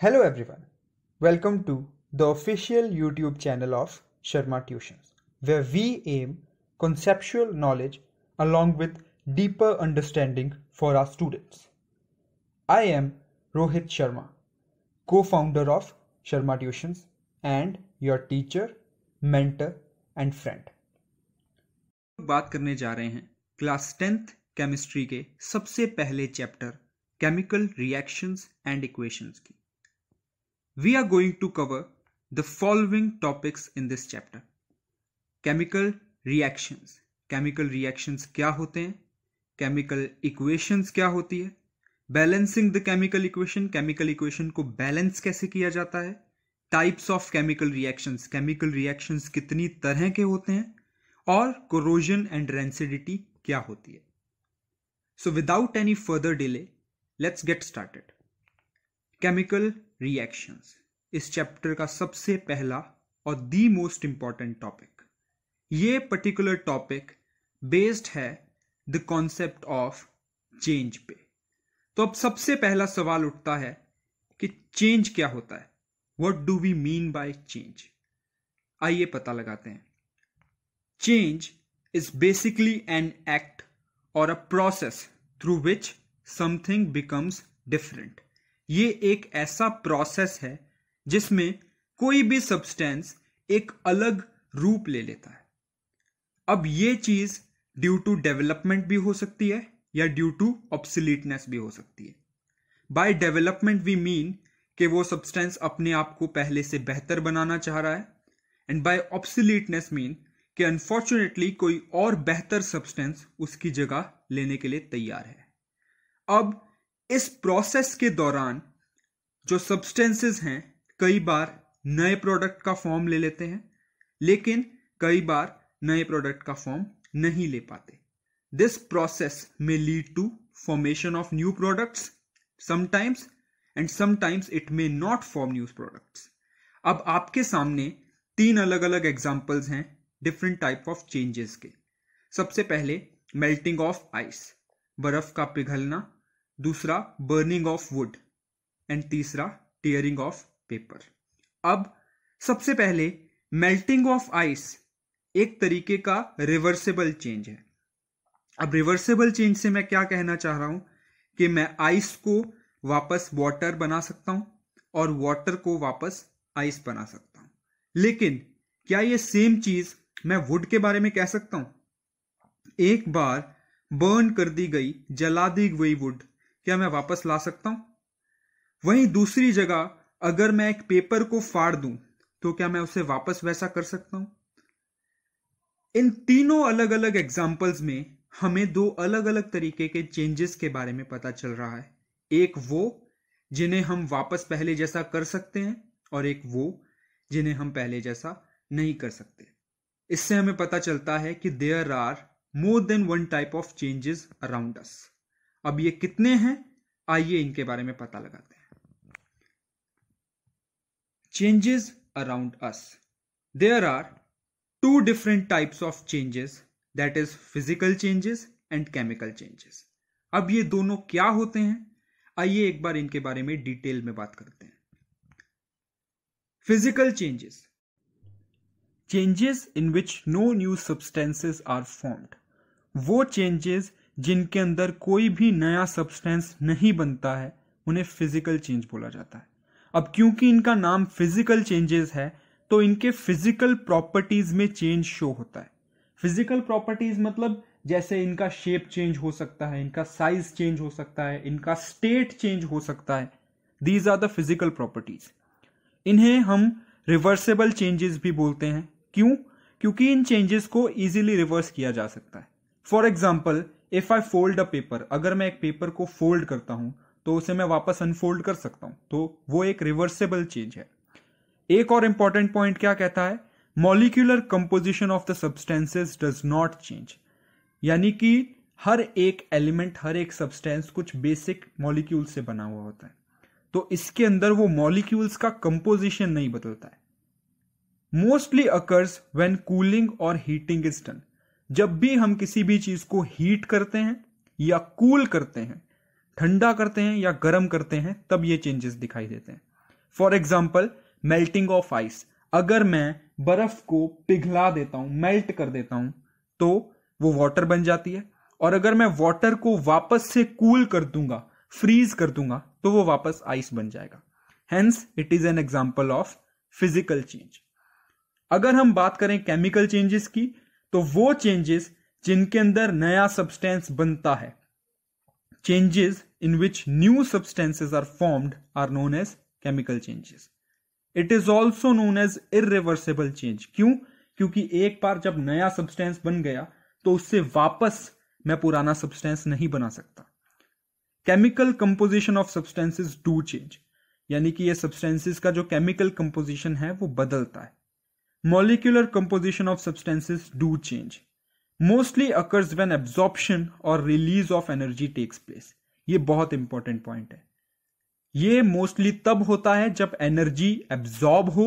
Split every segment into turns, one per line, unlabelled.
Hello everyone. Welcome to the official YouTube channel of Sharma Tuitions, where we aim conceptual knowledge along with deeper understanding for our students. I am Rohit Sharma, co-founder of Sharma Tuitions and your teacher, mentor and friend. बात करने जा रहे हैं class 10th chemistry के सबसे पहले chapter chemical reactions and equations की. We are going to cover the following topics in this chapter. Chemical reactions. Chemical reactions क्या होते हैं? Chemical equations क्या होती है? Balancing the chemical equation. Chemical equation को balance कैसे किया जाता है? Types of chemical reactions. Chemical reactions कितनी तरह के होते हैं? और corrosion and rancidity क्या होती है? So without any further delay, let's get started. Chemical reactions इस चैप्टर का सबसे पहला और दी मोस्ट इंपॉर्टेंट टॉपिक. ये पर्टिकुलर टॉपिक बेस्ड है द कॉन्सेप्ट ऑफ चेंज पे. तो अब सबसे पहला सवाल उठता है कि चेंज क्या होता है. What do we mean by change? आइए पता लगाते हैं. Change is basically an act और a process through which something becomes different. ये एक ऐसा प्रोसेस है जिसमें कोई भी सब्सटेंस एक अलग रूप ले लेता है. अब ये चीज ड्यू टू डेवलपमेंट भी हो सकती है या ड्यू टू ऑब्सोलीटनेस भी हो सकती है. बाय डेवलपमेंट वी मीन कि वो सब्सटेंस अपने आप को पहले से बेहतर बनाना चाह रहा है, एंड बाय ऑब्सोलीटनेस मीन कि अनफॉर्चुनेटली कोई और बेहतर सब्सटेंस उसकी जगह लेने के लिए तैयार है. अब इस प्रोसेस के दौरान जो सब्सटेंसेस हैं कई बार नए प्रोडक्ट का फॉर्म ले लेते हैं, लेकिन कई बार नए प्रोडक्ट का फॉर्म नहीं ले पाते. This process may lead to formation of new products sometimes, and sometimes it may not form new products. अब आपके सामने तीन अलग अलग एग्जांपल्स हैं डिफरेंट टाइप ऑफ चेंजेस के. सबसे पहले मेल्टिंग ऑफ आइस, बर्फ का पिघलना. दूसरा बर्निंग ऑफ वुड, एंड तीसरा टीयरिंग ऑफ पेपर. अब सबसे पहले मेल्टिंग ऑफ आइस एक तरीके का रिवर्सिबल चेंज है. अब रिवर्सिबल चेंज से मैं क्या कहना चाह रहा हूं कि मैं आइस को वापस वाटर बना सकता हूं और वाटर को वापस आइस बना सकता हूं. लेकिन क्या ये सेम चीज मैं वुड के बारे में कह सकता हूं? एक बार बर्न कर दी गई, जला दी गई वुड क्या मैं वापस ला सकता हूं? वहीं दूसरी जगह अगर मैं एक पेपर को फाड़ दूं तो क्या मैं उसे वापस वैसा कर सकता हूं? इन तीनों अलग अलग एग्जाम्पल्स में हमें दो अलग अलग तरीके के चेंजेस के बारे में पता चल रहा है. एक वो जिन्हें हम वापस पहले जैसा कर सकते हैं, और एक वो जिन्हें हम पहले जैसा नहीं कर सकते. इससे हमें पता चलता है कि there are more than one type of changes around us. अब ये कितने हैं, आइए इनके बारे में पता लगाते हैं. Changes around us. There are two different types of changes, that is physical changes and chemical changes. अब ये दोनों क्या होते हैं, आइए एक बार इनके बारे में डिटेल में बात करते हैं. Physical changes, changes in which no new substances are formed. वो चेंजेस जिनके अंदर कोई भी नया सब्सटेंस नहीं बनता है उन्हें फिजिकल चेंज बोला जाता है. अब क्योंकि इनका नाम फिजिकल चेंजेस है तो इनके फिजिकल प्रॉपर्टीज में चेंज शो होता है. फिजिकल प्रॉपर्टीज मतलब जैसे इनका शेप चेंज हो सकता है, इनका साइज चेंज हो सकता है, इनका स्टेट चेंज हो सकता है. These are the physical properties. इन्हें हम रिवर्सेबल चेंजेस भी बोलते हैं. क्यों? क्योंकि इन चेंजेस को इजीली रिवर्स किया जा सकता है. For example, if I fold a paper, अगर मैं एक पेपर को फोल्ड करता हूं तो उसे मैं वापस अनफोल्ड कर सकता हूं, तो वो एक रिवर्सेबल चेंज है. एक और इंपॉर्टेंट पॉइंट क्या कहता है? Molecular composition of the substances does not change. यानी कि हर एक एलिमेंट, हर एक सब्सटेंस कुछ बेसिक मॉलिक्यूल से बना हुआ होता है, तो इसके अंदर वो मॉलिक्यूल्स का कंपोजिशन नहीं बदलता है. मोस्टली अकर्स व्हेन कूलिंग और हीटिंग इज डन. जब भी हम किसी भी चीज को हीट करते हैं या कूल करते हैं, ठंडा करते हैं या गर्म करते हैं, तब ये चेंजेस दिखाई देते हैं. For example melting of ice, अगर मैं बर्फ को पिघला देता हूं, मेल्ट कर देता हूं, तो वो वाटर बन जाती है, और अगर मैं वाटर को वापस से कूल कर दूंगा, फ्रीज कर दूंगा, तो वो वापस आइस बन जाएगा। Hence it is an example of physical change. अगर हम बात करें केमिकल चेंजेस की, तो वो चेंजेस जिनके अंदर नया सब्सटेंस बनता है, changes in which new substances are formed are known as chemical changes. It is also known as irreversible change. क्यों? क्योंकि एक बार जब नया सब्सटेंस बन गया तो उससे वापस मैं पुराना सब्सटेंस नहीं बना सकता। Chemical composition of substances do change, यानी कि ये सब्सटेंसेस का जो केमिकल कंपोजिशन है वो बदलता है। Molecular composition of substances do change, mostly occurs when absorption और release of energy takes place. ये बहुत इंपॉर्टेंट पॉइंट है। ये मोस्टली तब होता है जब एनर्जी एब्जॉर्ब हो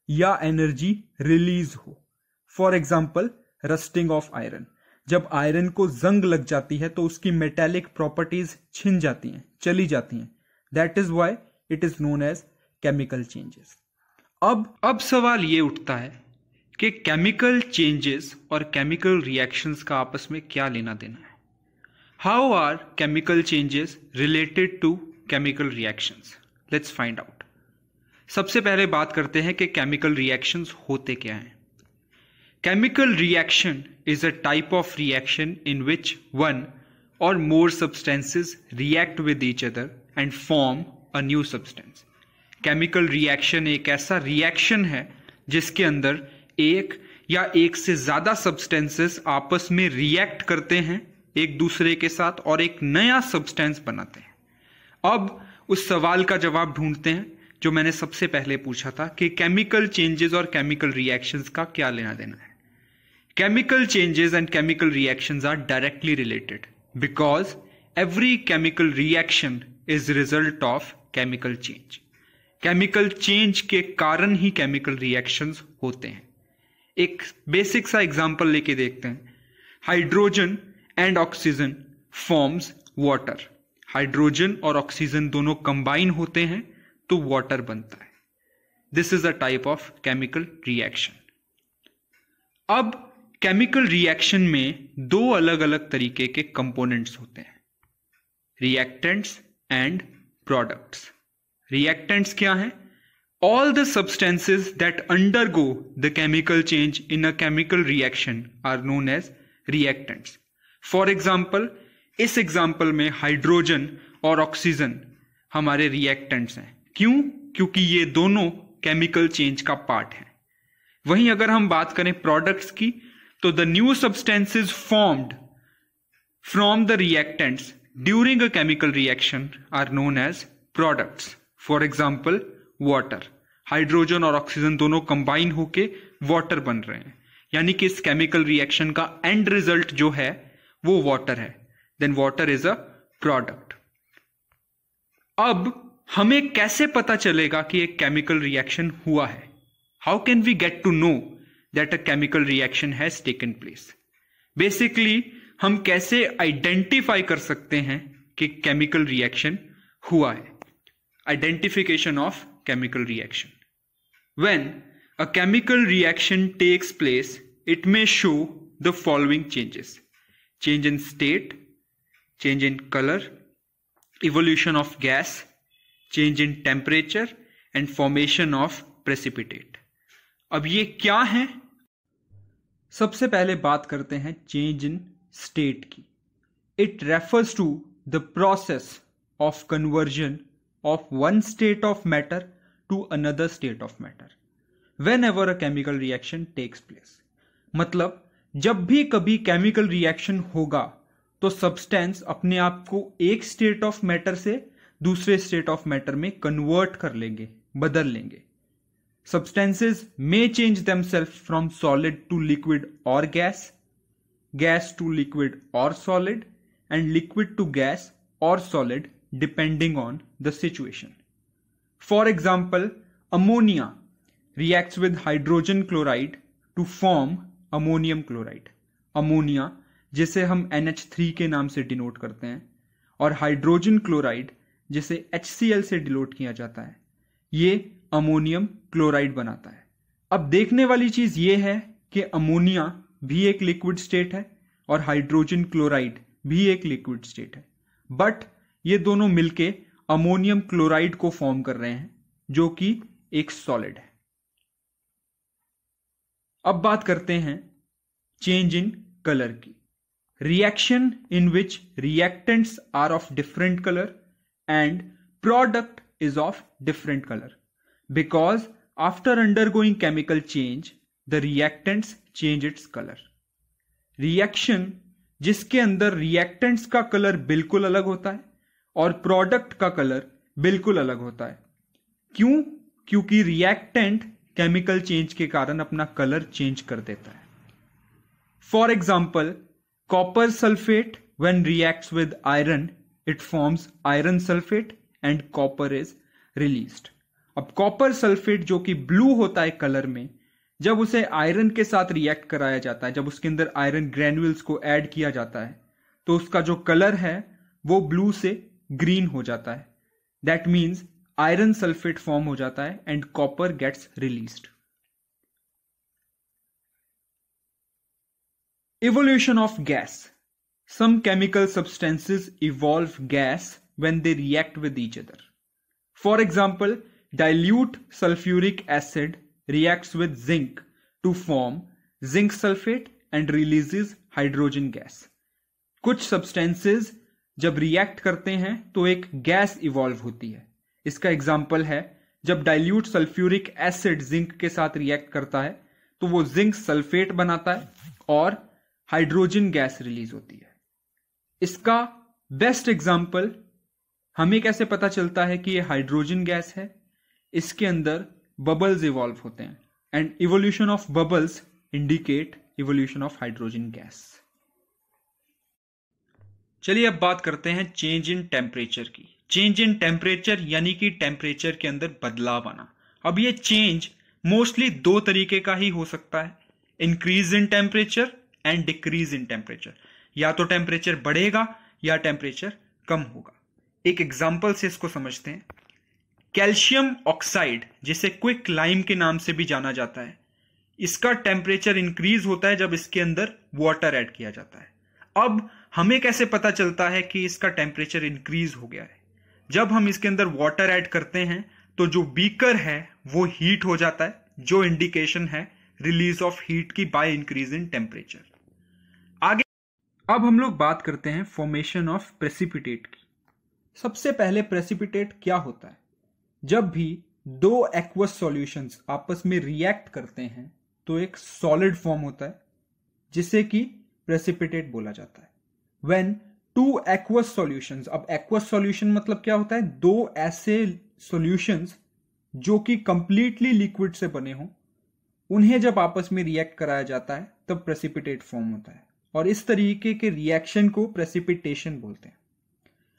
या एनर्जी रिलीज हो। For example rusting of iron, जब आयरन को जंग लग जाती है तो उसकी मेटेलिक प्रॉपर्टीज छिन जाती हैं, चली जाती हैं। That is why it is known as chemical changes. अब सवाल ये उठता है कि केमिकल चेंजेस और केमिकल रिएक्शंस का आपस में क्या लेना देना है। How are chemical changes related to chemical reactions? Let's find out. सबसे पहले बात करते हैं कि केमिकल रिएक्शंस होते क्या हैं। Chemical reaction is a type of reaction in which one or more substances react with each other and form a new substance. Chemical reaction एक ऐसा reaction है जिसके अंदर एक या एक से ज्यादा substances आपस में react करते हैं एक दूसरे के साथ और एक नया substance बनाते हैं। अब उस सवाल का जवाब ढूंढते हैं जो मैंने सबसे पहले पूछा था कि chemical changes और chemical reactions का क्या लेना देना है। Chemical changes and chemical reactions are directly related because every chemical reaction is result of chemical change. Chemical change के कारण ही chemical reactions होते हैं। एक बेसिक सा एग्जांपल लेके देखते हैं। Hydrogen and oxygen forms water. Hydrogen और ऑक्सीजन दोनों कंबाइन होते हैं तो वाटर बनता है। This is a type of chemical reaction. अब केमिकल रिएक्शन में दो अलग अलग तरीके के कंपोनेंट्स होते हैं, रिएक्टेंट्स एंड प्रोडक्ट्स। रिएक्टेंट्स क्या हैं? All the substances that undergo the chemical change in a chemical reaction are known as reactants. For example, इस एग्जाम्पल में हाइड्रोजन और ऑक्सीजन हमारे रिएक्टेंट्स हैं। क्यों? क्योंकि ये दोनों केमिकल चेंज का पार्ट हैं। वहीं अगर हम बात करें प्रोडक्ट्स की, तो the new substances formed from the reactants during a chemical reaction are known as products. For example, water. Hydrogen और ऑक्सीजन दोनों कंबाइन होके वाटर बन रहे हैं, यानी कि इस केमिकल रिएक्शन का एंड रिजल्ट जो है वो वाटर है। Then water is a product. अब हमें कैसे पता चलेगा कि एक केमिकल रिएक्शन हुआ है? How can we get to know that a chemical reaction has taken place? Basically, हम कैसे आइडेंटिफाई कर सकते हैं कि केमिकल रिएक्शन हुआ है? Identification of chemical reaction. When a chemical reaction takes place, it may show the following changes: change in state, change in color, evolution of gas, change in temperature and formation of precipitate. अब ये क्या है? सबसे पहले बात करते हैं change in state की। It refers to the process of conversion of one state of matter to another state of matter whenever a chemical reaction takes place. मतलब जब भी कभी केमिकल रिएक्शन होगा तो सब्सटेंस अपने आप को एक स्टेट ऑफ मैटर से दूसरे स्टेट ऑफ मैटर में कन्वर्ट कर लेंगे, बदल लेंगे। Substances may change themselves from solid to liquid or gas, gas to liquid or solid, and liquid to gas or solid depending on the situation. For example, ammonia reacts with hydrogen chloride to form ammonium chloride. Ammonia जिसे हम NH3 के नाम से denote करते हैं और hydrogen chloride जिसे HCl से डिनोट किया जाता है, ये अमोनियम क्लोराइड बनाता है। अब देखने वाली चीज ये है कि अमोनिया भी एक लिक्विड स्टेट है और हाइड्रोजन क्लोराइड भी एक लिक्विड स्टेट है, बट ये दोनों मिलके अमोनियम क्लोराइड को फॉर्म कर रहे हैं जो कि एक सॉलिड है। अब बात करते हैं चेंज इन कलर की। Reaction in which reactants are of different colour and product is of different color because after undergoing chemical change the reactants change its color। Reaction जिसके अंदर रिएक्टेंट्स का कलर बिल्कुल अलग होता है और प्रोडक्ट का कलर बिल्कुल अलग होता है। क्यों? क्योंकि रिएक्टेंट केमिकल चेंज के कारण अपना कलर चेंज कर देता है। For example, copper sulphate when reacts with iron it forms iron sulphate and copper is released. अब कॉपर सल्फेट जो कि ब्लू होता है कलर में, जब उसे आयरन के साथ रिएक्ट कराया जाता है, जब उसके अंदर आयरन ग्रैन्युल्स को ऐड किया जाता है, तो उसका जो कलर है वो ब्लू से ग्रीन हो जाता है। That means iron sulphate form हो जाता है and copper gets released. Evolution of gas. Some chemical substances evolve gas when they react with each other. For example, dilute sulfuric acid reacts with zinc to form zinc sulfate and releases hydrogen gas. कुछ substances जब react करते हैं तो एक gas evolve होती है। इसका example है जब dilute sulfuric acid zinc के साथ react करता है तो वो zinc sulfate बनाता है और हाइड्रोजन गैस रिलीज होती है। इसका बेस्ट एग्जाम्पल हमें कैसे पता चलता है कि ये हाइड्रोजन गैस है? इसके अंदर बबल्स इवॉल्व होते हैं and evolution of bubbles indicate evolution of hydrogen gas. चलिए अब बात करते हैं चेंज इन टेम्परेचर की। चेंज इन टेम्परेचर यानी कि टेम्परेचर के अंदर बदलाव आना। अब ये चेंज मोस्टली दो तरीके का ही हो सकता है, increase in temperature and decrease in temperature. या तो टेम्परेचर बढ़ेगा या टेम्परेचर कम होगा। एक एग्जांपल से इसको समझते हैं। कैल्शियम ऑक्साइड, जिसे क्विक लाइम के नाम से भी जाना जाता है, इसका टेम्परेचर इंक्रीज होता है जब इसके अंदर वाटर ऐड किया जाता है। अब हमें कैसे पता चलता है कि इसका टेम्परेचर इंक्रीज हो गया है? जब हम इसके अंदर वाटर ऐड करते हैं तो जो बीकर है वो हीट हो जाता है, जो इंडिकेशन है रिलीज ऑफ हीट की बाय इंक्रीज इन टेम्परेचर। आगे अब हम लोग बात करते हैं फॉर्मेशन ऑफ प्रेसिपिटेट की। सबसे पहले प्रेसिपिटेट क्या होता है? जब भी दो एक्वस सॉल्यूशंस आपस में रिएक्ट करते हैं तो एक सॉलिड फॉर्म होता है जिसे कि प्रेसिपिटेट बोला जाता है। व्हेन टू एक्वस सॉल्यूशंस, अब एक्वस सॉल्यूशन मतलब क्या होता है? दो ऐसे सॉल्यूशंस जो कि कंप्लीटली लिक्विड से बने हों, उन्हें जब आपस में रिएक्ट कराया जाता है तब प्रेसिपिटेट फॉर्म होता है और इस तरीके के रिएक्शन को प्रेसिपिटेशन बोलते हैं।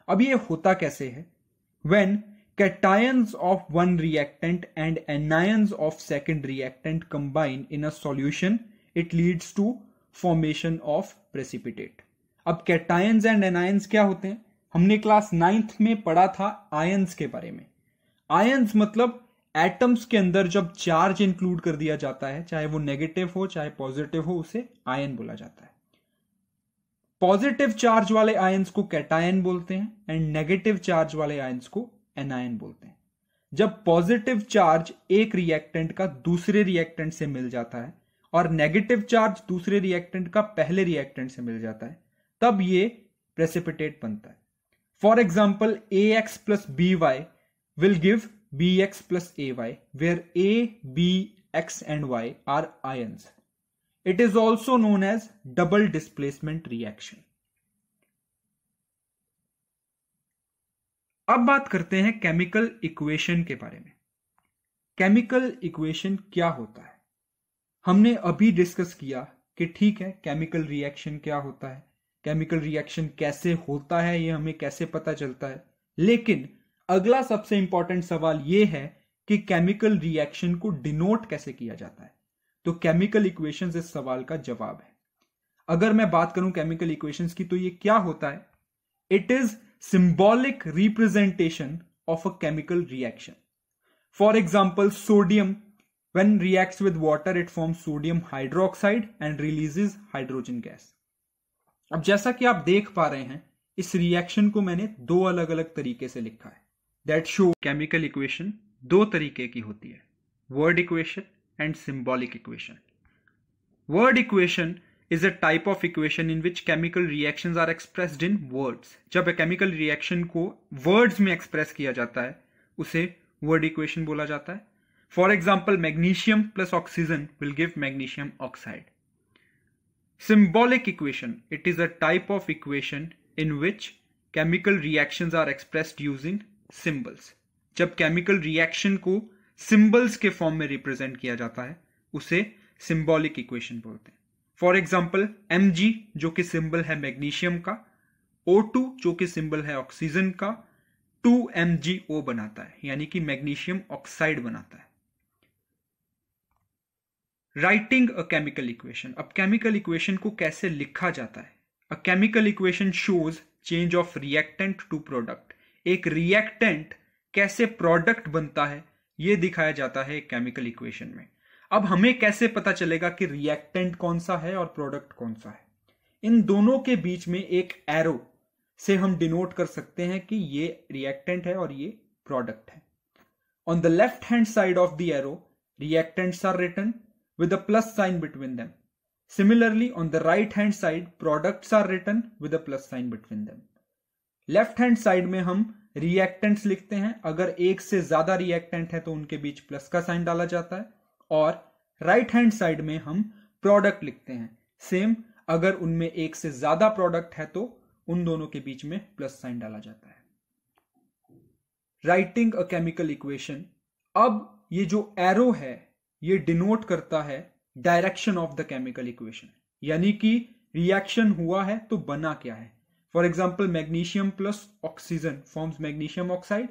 अब ये होता कैसे है? When cations of one reactant and anions of second reactant combine in a solution, it leads to formation of precipitate। अब cations and anions क्या होते हैं? हमने क्लास 9th में पढ़ा था आयंस के बारे में। आयंस मतलब एटम्स के अंदर जब चार्ज इंक्लूड कर दिया जाता है, चाहे वो नेगेटिव हो चाहे पॉजिटिव हो, उसे आयन बोला जाता है। पॉजिटिव चार्ज वाले आयंस को कैटायन बोलते हैं एंड नेगेटिव चार्ज वाले आयंस को एनायन बोलते हैं। जब पॉजिटिव चार्ज एक रिएक्टेंट का दूसरे रिएक्टेंट से मिल जाता है और नेगेटिव चार्ज दूसरे रिएक्टेंट का पहले रिएक्टेंट से मिल जाता है, तब ये प्रेसिपिटेट बनता है। For example, AX plus BY will give BX plus AY, where A, B, X and Y are ions. It is also known as double displacement reaction. अब बात करते हैं केमिकल इक्वेशन के बारे में। केमिकल इक्वेशन क्या होता है? हमने अभी डिस्कस किया कि ठीक है, केमिकल रिएक्शन क्या होता है, केमिकल रिएक्शन कैसे होता है, ये हमें कैसे पता चलता है। लेकिन अगला सबसे इंपॉर्टेंट सवाल यह है कि केमिकल रिएक्शन को डिनोट कैसे किया जाता है। तो केमिकल इक्वेशंस इस सवाल का जवाब है। अगर मैं बात करूं केमिकल इक्वेशंस की, तो ये क्या होता है? It is symbolic representation of a chemical reaction. For example, sodium, when reacts with water, it forms sodium hydroxide and releases hydrogen gas. अब जैसा कि आप देख पा रहे हैं, इस रिएक्शन को मैंने दो अलग अलग तरीके से लिखा है. That show केमिकल इक्वेशन दो तरीके की होती है, word equation and symbolic equation. Word equation is a type of equation in which chemical reactions are expressed in words. जब केमिकल रिएक्शन को वर्ड्स में एक्सप्रेस किया जाता है उसे वर्ड इक्वेशन बोला जाता है. For example, magnesium plus oxygen will give magnesium oxide. Symbolic equation, it is a type of equation in which chemical reactions are expressed using symbols. जब केमिकल रिएक्शन को सिंबल्स के फॉर्म में represent किया जाता है उसे सिंबॉलिक इक्वेशन बोलते हैं. फॉर एग्जाम्पल, Mg जो कि सिंबल है मैग्नीशियम का, O2 जो कि सिंबल है ऑक्सीजन का, 2MgO बनाता है, यानी कि मैग्नीशियम ऑक्साइड बनाता है. Writing a chemical equation. अब केमिकल इक्वेशन को कैसे लिखा जाता है? A chemical equation shows change of reactant to product. एक रिएक्टेंट कैसे प्रोडक्ट बनता है यह दिखाया जाता है एक केमिकल इक्वेशन में. अब हमें कैसे पता चलेगा कि रिएक्टेंट कौन सा है और प्रोडक्ट कौन सा है? इन दोनों के बीच में एक एरो से हम डिनोट कर सकते हैं कि ये रिएक्टेंट है और ये प्रोडक्ट है. On the left hand side of the arrow, reactants are written with a plus sign between them. Similarly, on the right hand side, products are written with a plus sign between them. Left hand side में हम reactants लिखते हैं. अगर एक से ज्यादा reactant है तो उनके बीच प्लस का साइन डाला जाता है, और right hand side में हम product लिखते हैं. सेम, अगर उनमें एक से ज्यादा प्रोडक्ट है तो उन दोनों के बीच में प्लस साइन डाला जाता है. Writing a chemical equation. अब ये जो एरो है ये डिनोट करता है direction of the chemical equation, यानी कि रिएक्शन हुआ है तो बना क्या है. For example, magnesium plus oxygen forms magnesium oxide.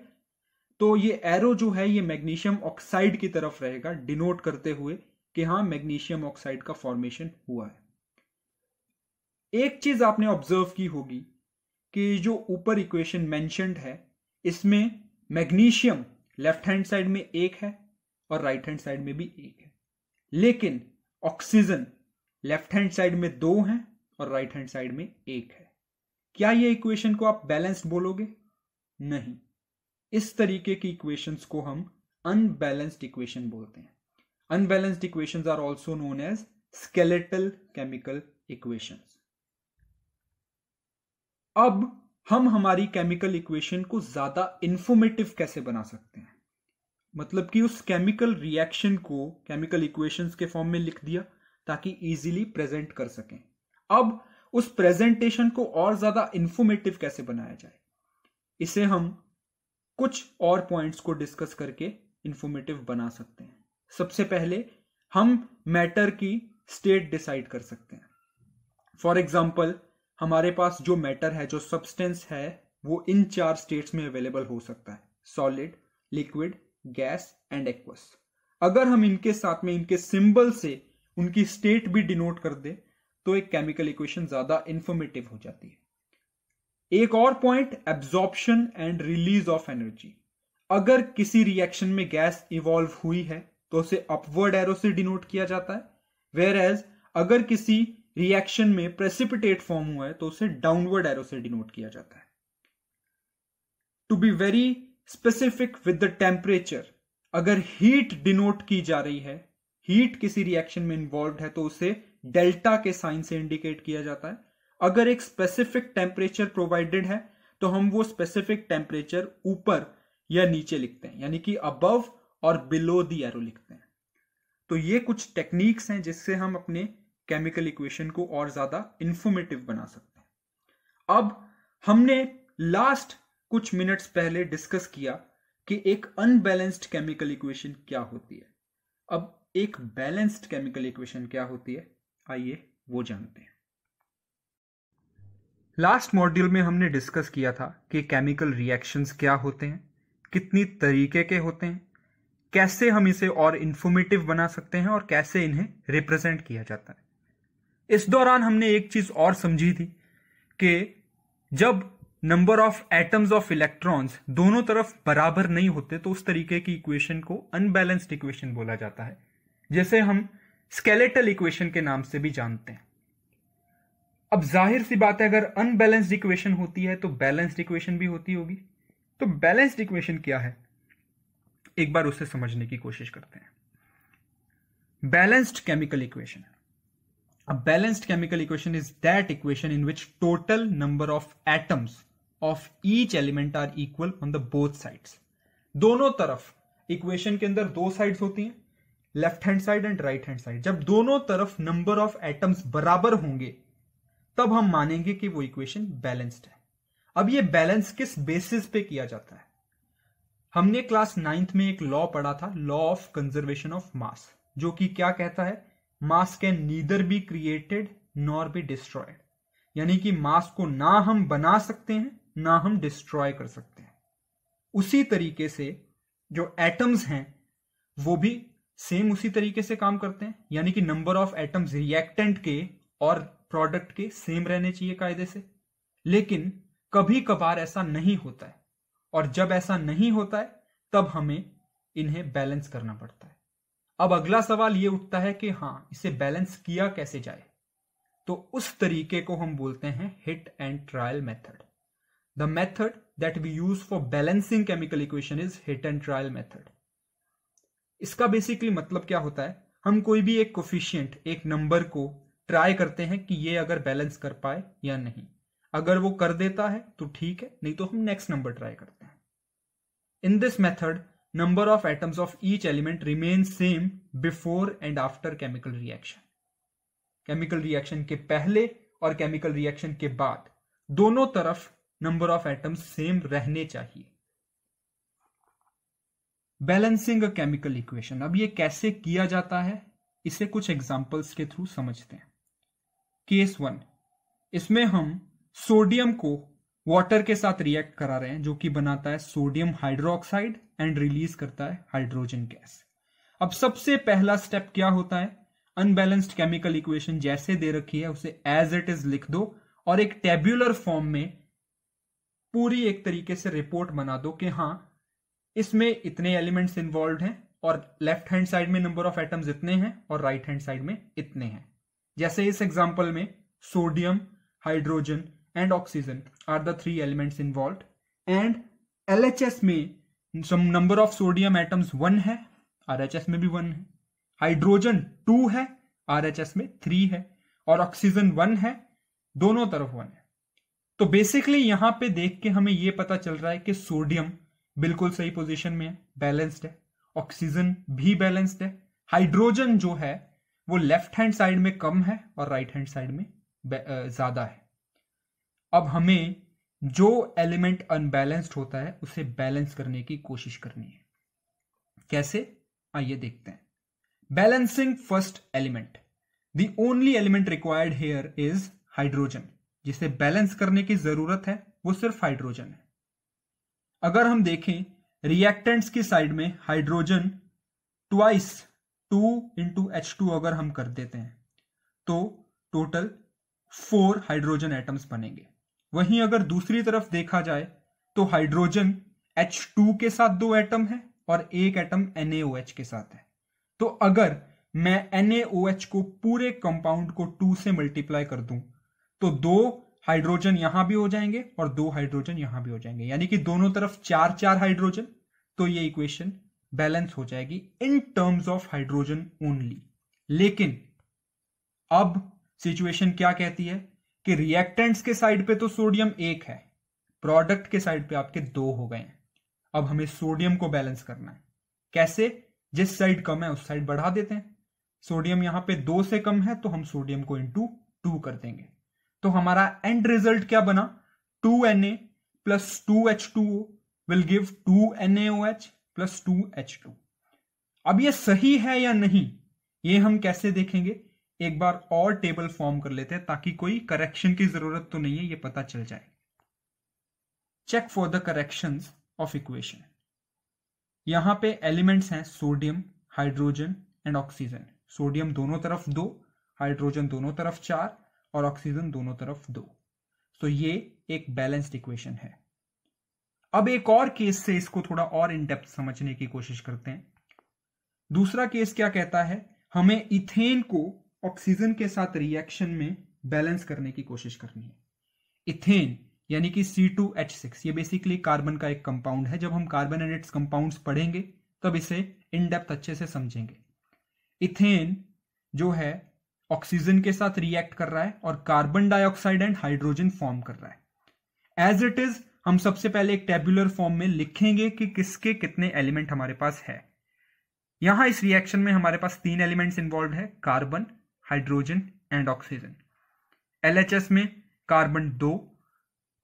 तो ये एरो जो है ये मैग्नीशियम ऑक्साइड की तरफ रहेगा, डिनोट करते हुए कि हाँ मैग्नीशियम ऑक्साइड का फॉर्मेशन हुआ है. एक चीज आपने ऑब्जर्व की होगी कि जो ऊपर इक्वेशन मेंशन्ड है इसमें मैग्नीशियम लेफ्ट हैंड साइड में एक है और राइट हैंड साइड में भी एक है, लेकिन ऑक्सीजन लेफ्ट हैंड साइड में दो हैं और राइट हैंड साइड में एक है. क्या ये इक्वेशन को आप बैलेंस्ड बोलोगे? नहीं. इस तरीके की इक्वेशंस को हम अनबैलेंस्ड इक्वेशन बोलते हैं. Unbalanced equations are also known as skeletal chemical equations. अब हम हमारी केमिकल इक्वेशन को ज्यादा इंफॉर्मेटिव कैसे बना सकते हैं? मतलब कि उस केमिकल रिएक्शन को केमिकल इक्वेशंस के फॉर्म में लिख दिया ताकि इजीली प्रेजेंट कर सकें. अब उस प्रेजेंटेशन को और ज्यादा इंफॉर्मेटिव कैसे बनाया जाए, इसे हम कुछ और पॉइंट्स को डिस्कस करके इंफॉर्मेटिव बना सकते हैं. सबसे पहले हम मैटर की स्टेट डिसाइड कर सकते हैं. फॉर एग्जाम्पल, हमारे पास जो मैटर है, जो सब्सटेंस है, वो इन चार स्टेट्स में अवेलेबल हो सकता है: solid, liquid, gas and aqueous. अगर हम इनके साथ में इनके सिंबल से उनकी स्टेट भी डिनोट कर दे तो एक केमिकल इक्वेशन ज्यादा इंफॉर्मेटिव हो जाती है. एक और point, absorption and release of energy. अगर किसी रिएक्शन में गैस इवॉल्व हुई है तो उसे अपवर्ड एरो से डिनोट किया जाता है, वेयर एज अगर किसी रिएक्शन में प्रेसिपिटेट फॉर्म हुआ है तो उसे डाउनवर्ड एरो से डिनोट किया जाता है. To be very specific with the temperature, अगर हीट डिनोट की जा रही है, हीट किसी रिएक्शन में इन्वॉल्व है तो उसे डेल्टा के साइन से इंडिकेट किया जाता है. अगर एक स्पेसिफिक टेम्परेचर प्रोवाइडेड है तो हम वो स्पेसिफिक टेम्परेचर ऊपर या नीचे लिखते हैं, यानी कि अबव और बिलो द एरो लिखते हैं. तो ये कुछ टेक्निक्स हैं जिससे हम अपने केमिकल इक्वेशन को और ज्यादा इंफॉर्मेटिव बना सकते हैं. अब हमने लास्ट कुछ मिनट्स पहले डिस्कस किया कि एक अनबैलेंस्ड केमिकल इक्वेशन क्या होती है. अब एक बैलेंस्ड केमिकल इक्वेशन क्या होती है, आइए वो जानते हैं. लास्ट मॉड्यूल में हमने डिस्कस किया था कि केमिकल रिएक्शंस क्या होते हैं, कितनी तरीके के होते हैं, कैसे हम इसे और इंफॉर्मेटिव बना सकते हैं और कैसे इन्हें रिप्रेजेंट किया जाता है. इस दौरान हमने एक चीज और समझी थी कि जब number of atoms of electrons दोनों तरफ बराबर नहीं होते तो उस तरीके की इक्वेशन को अनबैलेंस्ड इक्वेशन बोला जाता है, जैसे हम स्केलेटल इक्वेशन के नाम से भी जानते हैं। अब जाहिर सी बात है, अगर अनबैलेंस्ड इक्वेशन होती है तो बैलेंस्ड इक्वेशन भी होती होगी। तो बैलेंस्ड इक्वेशन क्या है, एक बार उसे समझने की कोशिश करते हैं। Balanced chemical equation, a balanced chemical equation is that equation in which total number of atoms of each element are equal on the both sides। दोनों तरफ इक्वेशन के अंदर दो साइड्स होती हैं, left hand side and right hand side. जब दोनों तरफ नंबर ऑफ एटम्स बराबर होंगे तब हम मानेंगे कि वो इक्वेशन बैलेंस्ड है। अब ये बैलेंस किस बेसिस पे किया जाता है? हमने क्लास 9th में एक लॉ पढ़ा था, law of conservation of mass, जो कि क्या कहता है, मास can neither be created nor be destroyed, यानी कि मास को ना हम बना सकते हैं ना हम डिस्ट्रॉय कर सकते हैं। उसी तरीके से जो एटम्स हैं वो भी सेम उसी तरीके से काम करते हैं, यानी कि नंबर ऑफ एटम्स रिएक्टेंट के और प्रोडक्ट के सेम रहने चाहिए कायदे से। लेकिन कभी कभार ऐसा नहीं होता है, और जब ऐसा नहीं होता है तब हमें इन्हें बैलेंस करना पड़ता है। अब अगला सवाल यह उठता है कि हाँ, इसे बैलेंस किया कैसे जाए? तो उस तरीके को हम बोलते हैं hit and trial method. The method that we use for balancing chemical equation is hit and trial method. इसका बेसिकली मतलब क्या होता है, हम कोई भी एक कोफिशिएंट, एक नंबर को ट्राई करते हैं कि ये अगर बैलेंस कर पाए या नहीं। अगर वो कर देता है तो ठीक है, नहीं तो हम नेक्स्ट नंबर ट्राई करते हैं। In this method number of atoms of each element remains same before and after chemical reaction। Chemical reaction के पहले और केमिकल रिएक्शन के बाद दोनों तरफ नंबर ऑफ एटम्स सेम रहने चाहिए। बैलेंसिंग अ केमिकल इक्वेशन, अब ये कैसे किया जाता है इसे कुछ एग्जांपल्स के थ्रू समझते हैं। केस 1, इसमें हम सोडियम को वाटर के साथ रिएक्ट करा रहे हैं, जो कि बनाता है सोडियम हाइड्रोक्साइड एंड रिलीज करता है हाइड्रोजन गैस। अब सबसे पहला स्टेप क्या होता है, अनबैलेंस्ड केमिकल इक्वेशन जैसे दे रखी है उसे एज इट इज लिख दो और एक टेब्यूलर फॉर्म में पूरी एक तरीके से रिपोर्ट बना दो कि हाँ, इसमें इतने एलिमेंट्स इन्वॉल्व हैं और लेफ्ट हैंड साइड में नंबर ऑफ एटम्स इतने हैं और राइट हैंड साइड में इतने हैं। जैसे इस एग्जांपल में sodium, hydrogen and oxygen are the three elements involved, and LHS में some number of sodium atoms 1 है, RHS में भी 1 है, हाइड्रोजन 2 है, RHS में 3 है, और ऑक्सीजन 1 है, दोनों तरफ 1 है। तो बेसिकली यहां पे देख के हमें यह पता चल रहा है कि सोडियम बिल्कुल सही पोजीशन में है, बैलेंस्ड है, ऑक्सीजन भी बैलेंस्ड है, हाइड्रोजन जो है वो लेफ्ट हैंड साइड में कम है और राइट हैंड साइड में ज्यादा है। अब हमें जो एलिमेंट अनबैलेंस्ड होता है उसे बैलेंस करने की कोशिश करनी है। कैसे, आइए देखते हैं। Balancing first element, the only element required here is hydrogen. जिसे बैलेंस करने की जरूरत है वो सिर्फ हाइड्रोजन है। अगर हम देखें रिएक्टेंट्स की साइड में हाइड्रोजन ट्वाइस 2 into H2 अगर हम कर देते हैं तो टोटल 4 हाइड्रोजन एटम्स बनेंगे। वहीं अगर दूसरी तरफ देखा जाए तो हाइड्रोजन H2 के साथ 2 एटम है और एक एटम NaOH के साथ है। तो अगर मैं NaOH को पूरे कंपाउंड को 2 से मल्टीप्लाई कर दूं तो 2 हाइड्रोजन यहां भी हो जाएंगे और 2 हाइड्रोजन यहां भी हो जाएंगे, यानी कि दोनों तरफ 4 हाइड्रोजन। तो ये इक्वेशन बैलेंस हो जाएगी in terms of hydrogen only. लेकिन अब सिचुएशन क्या कहती है कि रिएक्टेंट्स के साइड पे तो सोडियम 1 है, प्रोडक्ट के साइड पे आपके 2 हो गए हैं। अब हमें सोडियम को बैलेंस करना है। कैसे, जिस साइड कम है उस साइड बढ़ा देते हैं। सोडियम यहां पे 2 से कम है तो हम सोडियम को इंटू 2 कर देंगे। तो हमारा एंड रिजल्ट क्या बना, 2Na plus 2H2O will give 2NaOH plus 2H2। अब ये सही है या नहीं ये हम कैसे देखेंगे, एक बार और टेबल फॉर्म कर लेते हैं ताकि कोई करेक्शन की जरूरत तो नहीं है, ये पता चल जाए। Check for the corrections of equation. यहां पे एलिमेंट्स हैं sodium, hydrogen and oxygen. Sodium दोनों तरफ 2, हाइड्रोजन दोनों तरफ 4 और ऑक्सीजन दोनों तरफ 2। तो ये एक बैलेंस्ड इक्वेशन है। अब एक और केस से इसको थोड़ा और इन डेप्थ समझने की कोशिश करते हैं। दूसरा केस क्या कहता है, हमें इथेन को ऑक्सीजन के साथ रिएक्शन में बैलेंस करने की कोशिश करनी है। इथेन यानी कि C2H6 ये बेसिकली कार्बन का एक कंपाउंड है। जब हम कार्बन एंड इट्स कंपाउंड्स पढ़ेंगे तब इसे इन डेप्थ अच्छे से समझेंगे। इथेन जो है ऑक्सीजन के साथ रिएक्ट कर रहा है और carbon dioxide and hydrogen form कर रहा है। एज इट इज हम सबसे पहले एक टेबुलर फॉर्म में लिखेंगे कि किसके कितने एलिमेंट हमारे पास है। यहां इस रिएक्शन में हमारे पास 3 एलिमेंट्स इन्वॉल्व है, carbon, hydrogen and oxygen. LHS में कार्बन 2,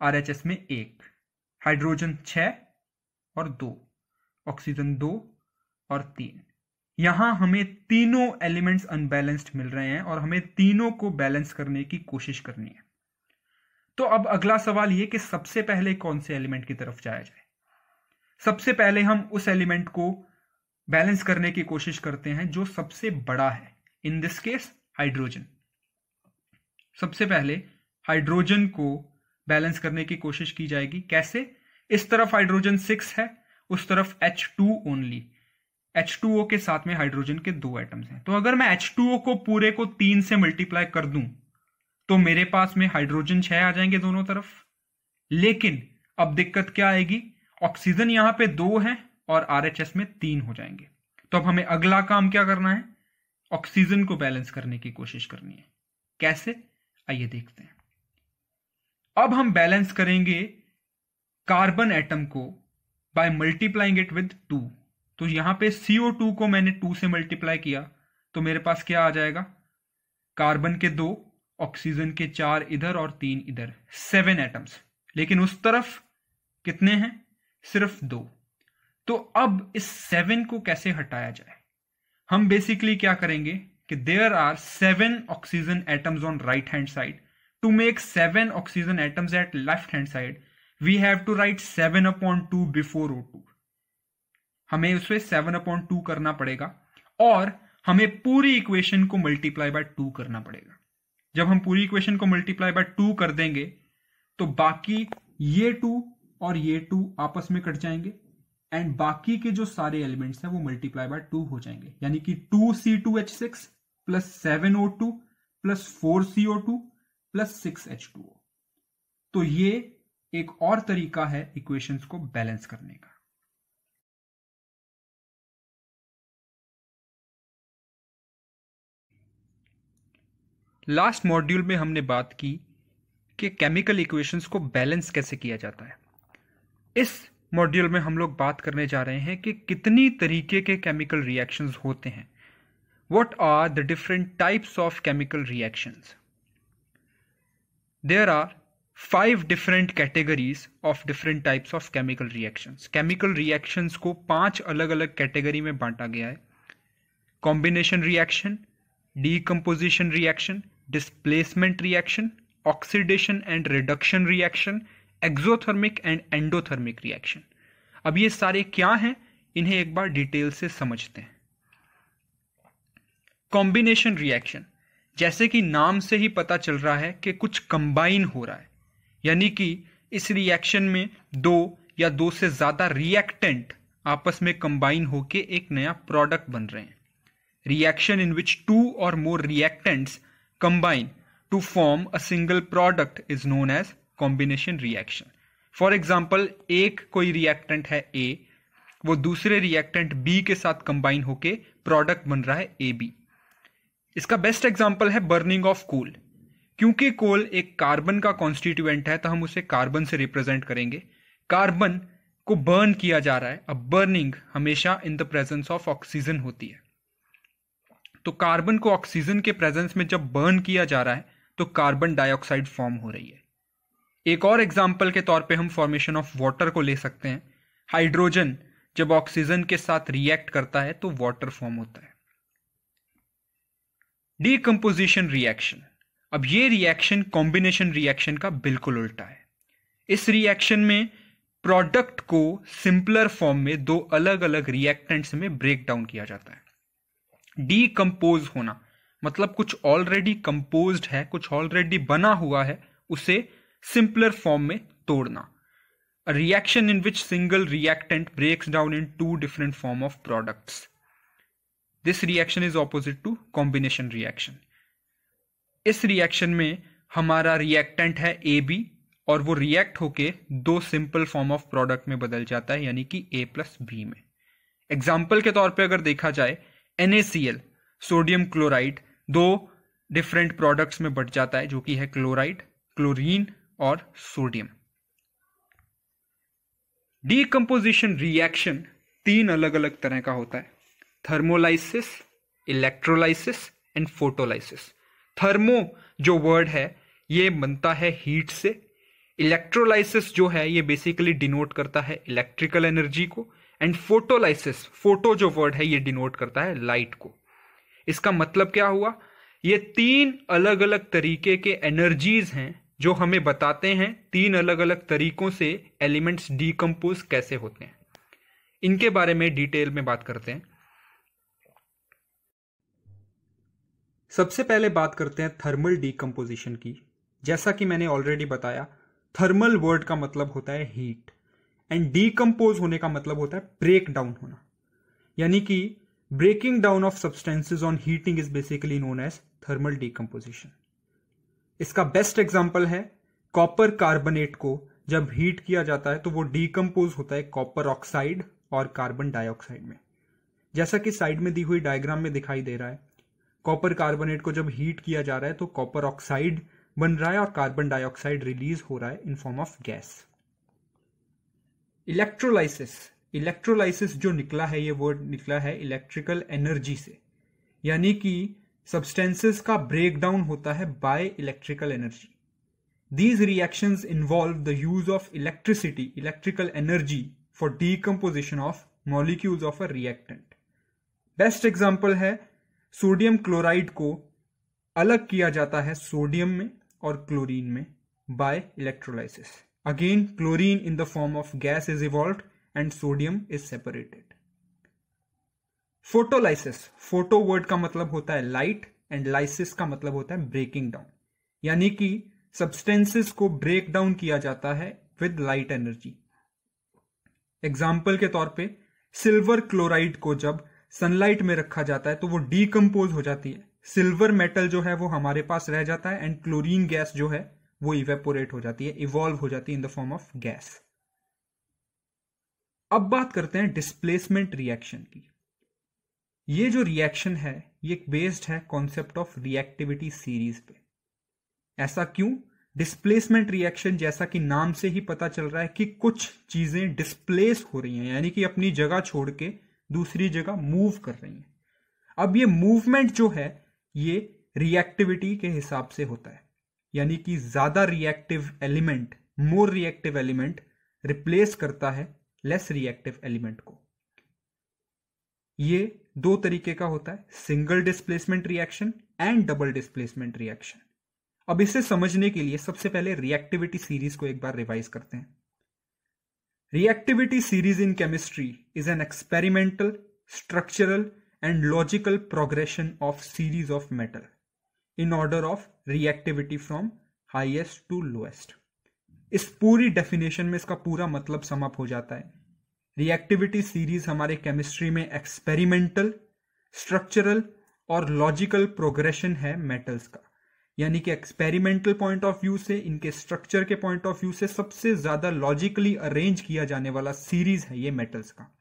RHS में 1, हाइड्रोजन 6 और 2, ऑक्सीजन 2 और 3। यहां हमें तीनों एलिमेंट्स अनबैलेंस्ड मिल रहे हैं और हमें तीनों को बैलेंस करने की कोशिश करनी है। तो अब अगला सवाल यह कि सबसे पहले कौन से एलिमेंट की तरफ जाया जाए। सबसे पहले हम उस एलिमेंट को बैलेंस करने की कोशिश करते हैं जो सबसे बड़ा है, इन दिस केस हाइड्रोजन। सबसे पहले हाइड्रोजन को बैलेंस करने की कोशिश की जाएगी। कैसे? इस तरफ हाइड्रोजन 6 है, उस तरफ H2 ओनली। H2O के साथ में हाइड्रोजन के 2 एटम्स हैं। तो अगर मैं H2O को पूरे को 3 से मल्टीप्लाई कर दूं तो मेरे पास में हाइड्रोजन 6 आ जाएंगे दोनों तरफ। लेकिन अब दिक्कत क्या आएगी, ऑक्सीजन यहां पे 2 है और RHS में 3 हो जाएंगे। तो अब हमें अगला काम क्या करना है, ऑक्सीजन को बैलेंस करने की कोशिश करनी है। कैसे, आइए देखते हैं। अब हम बैलेंस करेंगे कार्बन एटम को बाय मल्टीप्लाइंग इट विद 2। तो यहां पे CO2 को मैंने 2 से मल्टीप्लाई किया तो मेरे पास क्या आ जाएगा, कार्बन के 2, ऑक्सीजन के 4 इधर और 3 इधर, 7 एटम्स। लेकिन उस तरफ कितने हैं, सिर्फ 2। तो अब इस 7 को कैसे हटाया जाए। हम बेसिकली क्या करेंगे कि there are 7 oxygen atoms on right hand side. To make 7 oxygen atoms at left hand side we have to write 7/2 before O2। हमें उसे 7/2 करना पड़ेगा और हमें पूरी इक्वेशन को मल्टीप्लाई बाय 2 करना पड़ेगा। जब हम पूरी इक्वेशन को मल्टीप्लाई बाय 2 कर देंगे तो बाकी ये 2 और ये 2 आपस में कट जाएंगे एंड बाकी के जो सारे एलिमेंट्स हैं वो मल्टीप्लाई बाय 2 हो जाएंगे। यानी कि 2C2H6 plus 7O2 plus 4CO2 plus 6H2O। तो ये एक और तरीका है इक्वेशंस को बैलेंस करने का। लास्ट मॉड्यूल में हमने बात की कि केमिकल इक्वेशंस को बैलेंस कैसे किया जाता है। इस मॉड्यूल में हम लोग बात करने जा रहे हैं कि कितनी तरीके के केमिकल रिएक्शंस होते हैं। What are the different types of chemical reactions. There are 5 different categories of different types of chemical reactions. Chemical reactions को 5 अलग अलग कैटेगरी में बांटा गया है। Combination reaction, decomposition reaction, displacement reaction, oxidation and reduction reaction, exothermic and endothermic reaction. अब ये सारे क्या हैं, इन्हें एक बार डिटेल से समझते हैं। कॉम्बिनेशन रिएक्शन, जैसे कि नाम से ही पता चल रहा है कि कुछ कंबाइन हो रहा है, यानी कि इस रिएक्शन में 2 या 2 से ज्यादा रिएक्टेंट आपस में कंबाइन होकर एक नया प्रोडक्ट बन रहे हैं। Reaction in which 2 or more reactants combine to form a single product is known as combination reaction. For example, एक कोई reactant है A, वो दूसरे reactant B के साथ combine होके product बन रहा है AB। इसका बेस्ट एग्जाम्पल है बर्निंग ऑफ कोल। क्योंकि कोल एक कार्बन का कॉन्स्टिट्यूएंट है तो हम उसे कार्बन से रिप्रेजेंट करेंगे। कार्बन को बर्न किया जा रहा है। अब बर्निंग हमेशा in the presence of oxygen होती है, तो कार्बन को ऑक्सीजन के प्रेजेंस में जब बर्न किया जा रहा है तो कार्बन डाइऑक्साइड फॉर्म हो रही है। एक और एग्जांपल के तौर पे हम फॉर्मेशन ऑफ वाटर को ले सकते हैं। हाइड्रोजन जब ऑक्सीजन के साथ रिएक्ट करता है तो वाटर फॉर्म होता है। डीकंपोजिशन रिएक्शन, अब ये रिएक्शन कॉम्बिनेशन रिएक्शन का बिल्कुल उल्टा है। इस रिएक्शन में प्रोडक्ट को सिंपलर फॉर्म में 2 अलग अलग रिएक्टेंट्स में ब्रेक डाउन किया जाता है। डीकंपोज होना मतलब कुछ ऑलरेडी कंपोज्ड है, कुछ ऑलरेडी बना हुआ है, उसे सिंपलर फॉर्म में तोड़ना। A reaction in which single reactant breaks down in two different form of products. This reaction is opposite to combination reaction. इस रिएक्शन में हमारा रिएक्टेंट है AB और वो रिएक्ट होके दो सिंपल फॉर्म ऑफ प्रोडक्ट में बदल जाता है, यानी कि A प्लस B में। एग्जाम्पल के तौर पे अगर देखा जाए, NaCl सोडियम क्लोराइड दो डिफरेंट प्रोडक्ट्स में बट जाता है, जो कि है क्लोराइड, क्लोरीन और सोडियम। डीकम्पोजिशन रिएक्शन तीन अलग अलग तरह का होता है: thermolysis, electrolysis and photolysis. Thermo जो वर्ड है ये बनता है हीट से। इलेक्ट्रोलाइसिस जो है ये बेसिकली डिनोट करता है इलेक्ट्रिकल एनर्जी को। एंड फोटोलाइसिस, फोटो जो वर्ड है ये डिनोट करता है लाइट को। इसका मतलब क्या हुआ? ये तीन अलग अलग तरीके के एनर्जीज हैं जो हमें बताते हैं तीन अलग अलग तरीकों से एलिमेंट्स डीकम्पोज कैसे होते हैं। इनके बारे में डिटेल में बात करते हैं। सबसे पहले बात करते हैं थर्मल डीकम्पोजिशन की। जैसा कि मैंने ऑलरेडी बताया, थर्मल वर्ड का मतलब होता है हीट एंड डीकम्पोज होने का मतलब होता है ब्रेक डाउन होना, यानी कि breaking down of substances on heating is basically known as thermal decomposition. इसका बेस्ट एग्जांपल है कॉपर कार्बोनेट को जब हीट किया जाता है तो वो डीकम्पोज होता है कॉपर ऑक्साइड और कार्बन डाइऑक्साइड में। जैसा कि साइड में दी हुई डायग्राम में दिखाई दे रहा है, कॉपर कार्बोनेट को जब हीट किया जा रहा है तो कॉपर ऑक्साइड बन रहा है और कार्बन डाइऑक्साइड रिलीज हो रहा है in form of gas. Electrolysis, electrolysis जो निकला है ये वर्ड निकला है इलेक्ट्रिकल एनर्जी से, यानी कि सब्सटेंसेस का ब्रेकडाउन होता है by electrical energy. These reactions involve the use of electricity, electrical energy for decomposition of molecules of a reactant. Best example है सोडियम क्लोराइड को अलग किया जाता है सोडियम में और क्लोरीन में by electrolysis. Again chlorine in the form of gas is evolved and sodium is separated. Photolysis, photo word का मतलब होता है लाइट एंड लाइसिस का मतलब होता है ब्रेकिंग डाउन, यानी कि सब्सटेंसेस को ब्रेक डाउन किया जाता है विद लाइट एनर्जी। एग्जाम्पल के तौर पे सिल्वर क्लोराइड को जब सनलाइट में रखा जाता है तो वो डीकम्पोज हो जाती है, सिल्वर मेटल जो है वो हमारे पास रह जाता है एंड क्लोरीन गैस जो है वो इवेपोरेट हो जाती है, इवॉल्व हो जाती है इन द फॉर्म ऑफ गैस। अब बात करते हैं डिस्प्लेसमेंट रिएक्शन की। ये जो रिएक्शन है ये बेस्ड है कॉन्सेप्ट ऑफ रिएक्टिविटी सीरीज पे। ऐसा क्यों? डिस्प्लेसमेंट रिएक्शन जैसा कि नाम से ही पता चल रहा है कि कुछ चीजें डिस्प्लेस हो रही हैं, यानी कि अपनी जगह छोड़ के दूसरी जगह मूव कर रही हैं। अब ये मूवमेंट जो है ये रिएक्टिविटी के हिसाब से होता है, यानी कि ज्यादा reactive element, more reactive element replace करता है लेस रिएक्टिव एलिमेंट को। ये दो तरीके का होता है, single displacement reaction and double displacement reaction. अब इसे समझने के लिए सबसे पहले रिएक्टिविटी सीरीज को एक बार रिवाइज करते हैं। Reactivity series in chemistry is an experimental, structural and logical progression of series of metal in order of reactivity from highest to lowest. इस पूरी डेफिनेशन में इसका पूरा मतलब सम अप हो जाता है। रिएक्टिविटी सीरीज हमारे केमिस्ट्री में एक्सपेरिमेंटल, स्ट्रक्चरल और लॉजिकल प्रोग्रेशन है मेटल्स का, यानी कि एक्सपेरिमेंटल पॉइंट ऑफ व्यू से, इनके स्ट्रक्चर के पॉइंट ऑफ व्यू से सबसे ज्यादा लॉजिकली अरेंज किया जाने वाला सीरीज है ये मेटल्स का।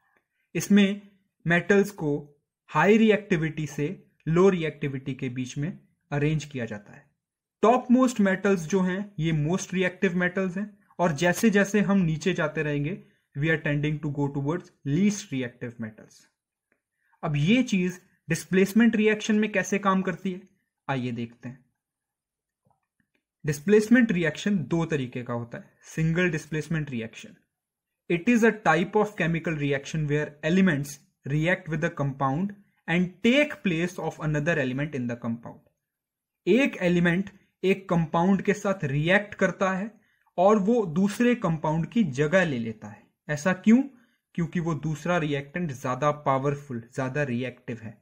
इसमें मेटल्स को हाई रिएक्टिविटी से लो रिएक्टिविटी के बीच में अरेंज किया जाता है। टॉप मोस्ट मेटल्स जो हैं ये मोस्ट रिएक्टिव मेटल्स हैं और जैसे जैसे हम नीचे जाते रहेंगे we are tending to go towards least reactive metals. अब ये चीज डिस्प्लेसमेंट रिएक्शन में कैसे काम करती है आइए देखते हैं। डिस्प्लेसमेंट रिएक्शन दो तरीके का होता है। Single displacement reaction, it is a type of chemical reaction where elements react with the compound and take place of another element in the compound. एक एलिमेंट एक कंपाउंड के साथ रिएक्ट करता है और वो दूसरे कंपाउंड की जगह ले लेता है। ऐसा क्यों? क्योंकि वो दूसरा रिएक्टेंट ज्यादा पावरफुल, ज्यादा रिएक्टिव है।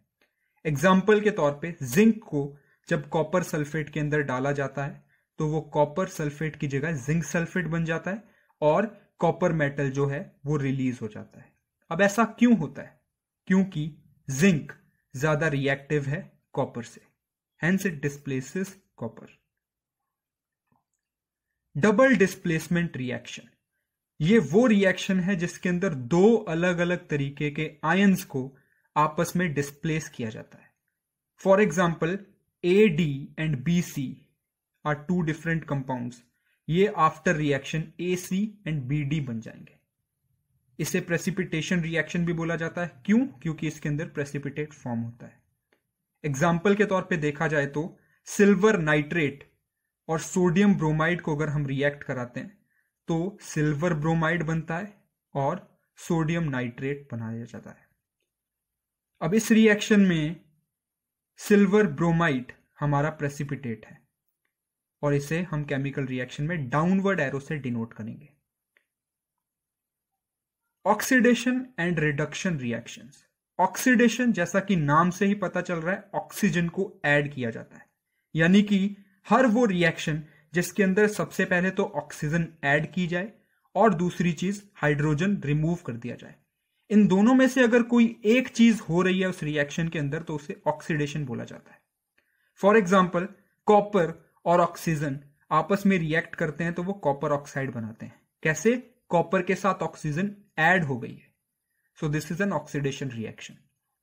एग्जाम्पल के तौर पे जिंक को जब कॉपर सल्फेट के अंदर डाला जाता है तो वो कॉपर सल्फेट की जगह जिंक सल्फेट बन जाता है और कॉपर मेटल जो है वो रिलीज हो जाता है। अब ऐसा क्यों होता है? क्योंकि जिंक ज्यादा रिएक्टिव है कॉपर से, hence it displaces copper. Double displacement reaction, ये वो रिएक्शन है जिसके अंदर दो अलग अलग तरीके के आयंस को आपस में डिस्प्लेस किया जाता है। For example AD and BC are two different compounds, ये after reaction AC and BD बन जाएंगे। इसे प्रेसिपिटेशन रिएक्शन भी बोला जाता है। क्यों? क्योंकि इसके अंदर प्रेसिपिटेट फॉर्म होता है। एग्जाम्पल के तौर पे देखा जाए तो सिल्वर नाइट्रेट और सोडियम ब्रोमाइड को अगर हम रिएक्ट कराते हैं तो सिल्वर ब्रोमाइड बनता है और सोडियम नाइट्रेट बनाया जाता है। अब इस रिएक्शन में सिल्वर ब्रोमाइड हमारा प्रेसिपिटेट है और इसे हम केमिकल रिएक्शन में डाउनवर्ड एरो से डिनोट करेंगे। Oxidation and reduction reactions. Oxidation, जैसा कि नाम से ही पता चल रहा है, ऑक्सीजन को ऐड किया जाता है, यानी कि हर वो रिएक्शन जिसके अंदर सबसे पहले तो ऑक्सीजन ऐड की जाए और दूसरी चीज हाइड्रोजन रिमूव कर दिया जाए। इन दोनों में से अगर कोई एक चीज हो रही है उस रिएक्शन के अंदर तो उसे ऑक्सीडेशन बोला जाता है। फॉर एग्जाम्पल कॉपर और ऑक्सीजन आपस में रिएक्ट करते हैं तो वो कॉपर ऑक्साइड बनाते हैं। कैसे? कॉपर के साथ ऑक्सीजन ऐड हो गई है, so this is an oxidation reaction.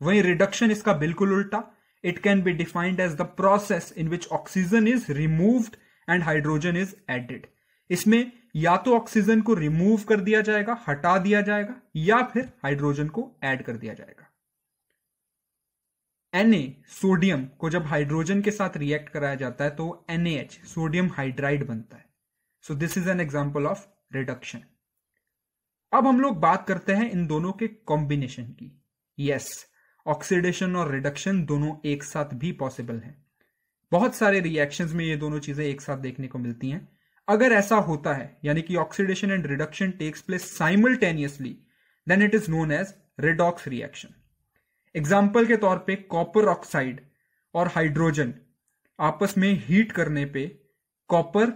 वहीं रिडक्शन इसका बिल्कुल उल्टा, it can be defined as the process in which oxygen is removed and hydrogen is added. इसमें या तो ऑक्सीजन को रिमूव कर दिया जाएगा, हटा दिया जाएगा, या फिर हाइड्रोजन को ऐड कर दिया जाएगा। Na सोडियम को जब हाइड्रोजन के साथ रिएक्ट कराया जाता है तो NaH सोडियम हाइड्राइड बनता है। So this is an example of reduction. अब हम लोग बात करते हैं इन दोनों के कॉम्बिनेशन की। यस, ऑक्सीडेशन और रिडक्शन दोनों एक साथ भी पॉसिबल है। बहुत सारे रिएक्शंस में ये दोनों चीजें एक साथ देखने को मिलती हैं। अगर ऐसा होता है, यानी कि oxidation and reduction takes place simultaneously, then it is known as redox reaction. Example के तौर पे कॉपर ऑक्साइड और हाइड्रोजन आपस में हीट करने पे कॉपर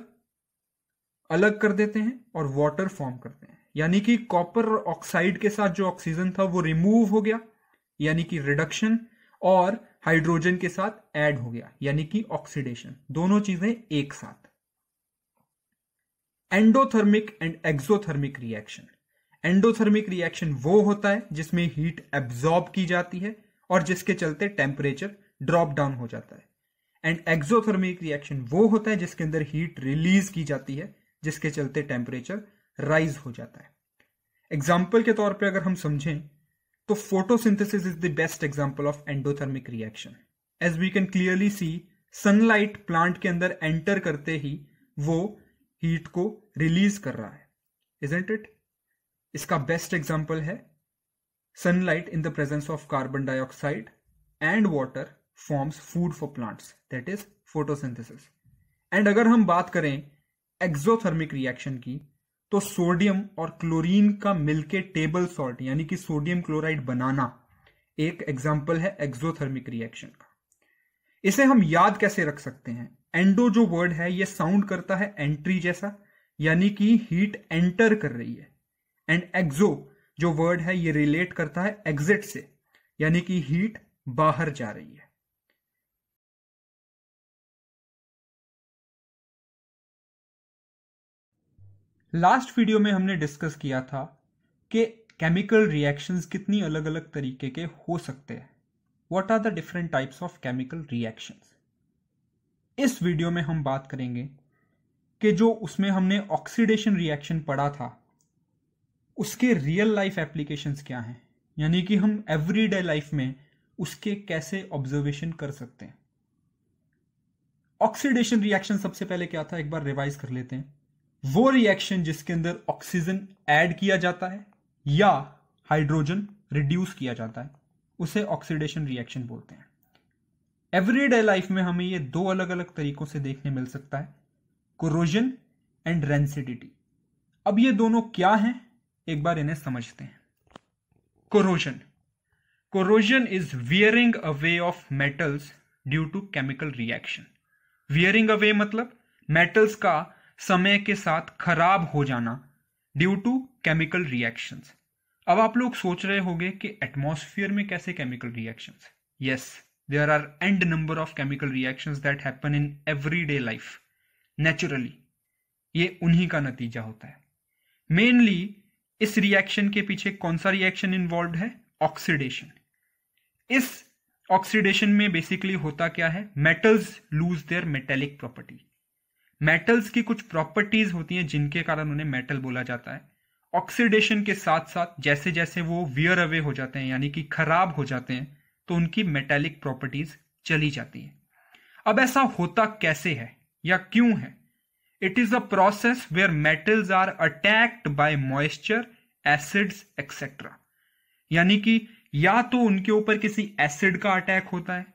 अलग कर देते हैं और वाटर फॉर्म करते हैं, यानी कि कॉपर ऑक्साइड के साथ जो ऑक्सीजन था वो रिमूव हो गया, यानी कि रिडक्शन, और हाइड्रोजन के साथ ऐड हो गया, यानी कि ऑक्सीडेशन। दोनों चीजें एक साथ। Endothermic and exothermic reaction. Endothermic reaction वो होता है जिसमें हीट एब्जॉर्ब की जाती है और जिसके चलते टेम्परेचर ड्रॉप डाउन हो जाता है। एंड एक्सोथर्मिक रिएक्शन वो होता है जिसके अंदर हीट रिलीज की जाती है, जिसके चलते टेम्परेचर राइज हो जाता है। एग्जाम्पल के तौर पे अगर हम समझें तो photosynthesis is the best example of endothermic reaction. As we can clearly see, sunlight plant के अंदर एंटर करते ही वो हीट को रिलीज कर रहा है, इजंट इट? इसका बेस्ट एग्जाम्पल है sunlight in the presence of carbon dioxide and water forms food for plants, that is photosynthesis. And अगर हम बात करें एक्सोथर्मिक रिएक्शन की तो सोडियम और क्लोरीन का मिलके टेबल सॉल्ट यानी कि सोडियम क्लोराइड बनाना एक एग्जाम्पल है एक्सोथर्मिक रिएक्शन का। इसे हम याद कैसे रख सकते हैं? एंडो जो वर्ड है ये साउंड करता है एंट्री जैसा, यानी कि हीट एंटर कर रही है, एंड एक्सो जो वर्ड है ये रिलेट करता है एग्जिट से, यानी कि हीट बाहर जा रही है। लास्ट वीडियो में हमने डिस्कस किया था कि केमिकल रिएक्शंस कितनी अलग अलग तरीके के हो सकते हैं। What are the different types of chemical reactions. इस वीडियो में हम बात करेंगे कि जो उसमें हमने ऑक्सीडेशन रिएक्शन पढ़ा था उसके रियल लाइफ एप्लीकेशंस क्या हैं, यानी कि हम एवरीडे लाइफ में उसके कैसे ऑब्जर्वेशन कर सकते हैं। ऑक्सीडेशन रिएक्शन सबसे पहले क्या था, एक बार रिवाइज कर लेते हैं। वो रिएक्शन जिसके अंदर ऑक्सीजन ऐड किया जाता है या हाइड्रोजन रिड्यूस किया जाता है उसे ऑक्सीडेशन रिएक्शन बोलते हैं। एवरीडे लाइफ में हमें ये दो अलग अलग तरीकों से देखने मिल सकता है, कोरोजन एंड रेंसिडिटी। अब ये दोनों क्या हैं, एक बार इन्हें समझते हैं। Corrosion. Corrosion is wearing away of metals due to chemical reaction. Wearing away मतलब मेटल्स का समय के साथ खराब हो जाना ड्यू टू केमिकल रिएक्शंस। अब आप लोग सोच रहे होंगे कि एटमॉस्फेयर में कैसे chemical reactions? Yes, there are and number of chemical reactions that happen in everyday life naturally. ये उन्हीं का नतीजा होता है। मेनली इस रिएक्शन के पीछे कौन सा रिएक्शन इन्वॉल्व है? ऑक्सीडेशन। इस ऑक्सीडेशन में बेसिकली होता क्या है? Metals lose their metallic property. Metals की कुछ प्रॉपर्टीज होती हैं जिनके कारण उन्हें मेटल बोला जाता है। ऑक्सीडेशन के साथ साथ जैसे जैसे वो वियर अवे हो जाते हैं, यानी कि खराब हो जाते हैं, तो उनकी मेटेलिक प्रॉपर्टीज चली जाती हैं। अब ऐसा होता कैसे है या क्यों है? It is a process where metals are attacked by moisture, acids etcetera. यानी कि या तो उनके ऊपर किसी एसिड का अटैक होता है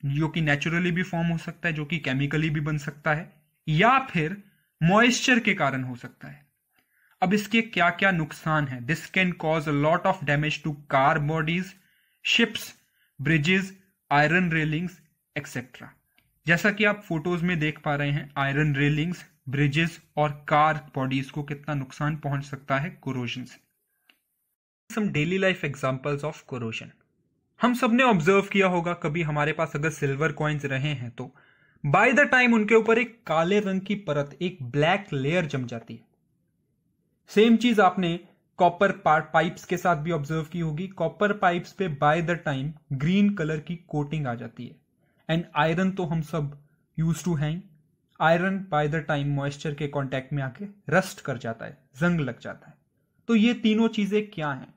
जो कि नेचुरली भी फॉर्म हो सकता है, जो कि केमिकली भी बन सकता है, या फिर मॉइस्चर के कारण हो सकता है। अब इसके क्या क्या नुकसान है? This can cause a lot of damage to car bodies, ships, bridges, iron railings etcetera. जैसा कि आप फोटोज में देख पा रहे हैं, आयरन रेलिंग्स, ब्रिजेस और कार बॉडीज को कितना नुकसान पहुंच सकता है कोरोजन से। Some daily life examples of corrosion. हम सबने ऑब्जर्व किया होगा, कभी हमारे पास अगर सिल्वर कॉइन्स रहे हैं तो बाय द टाइम उनके ऊपर एक काले रंग की परत, एक ब्लैक लेयर जम जाती है। सेम चीज आपने कॉपर पाइप्स के साथ भी ऑब्जर्व की होगी। कॉपर पाइप्स पे by the time green colour की कोटिंग आ जाती है। एंड आयरन तो हम सब use to hang. Iron by the time moisture के कांटेक्ट में आके रस्ट कर जाता है, जंग लग जाता है। तो ये तीनों चीजें क्या हैं?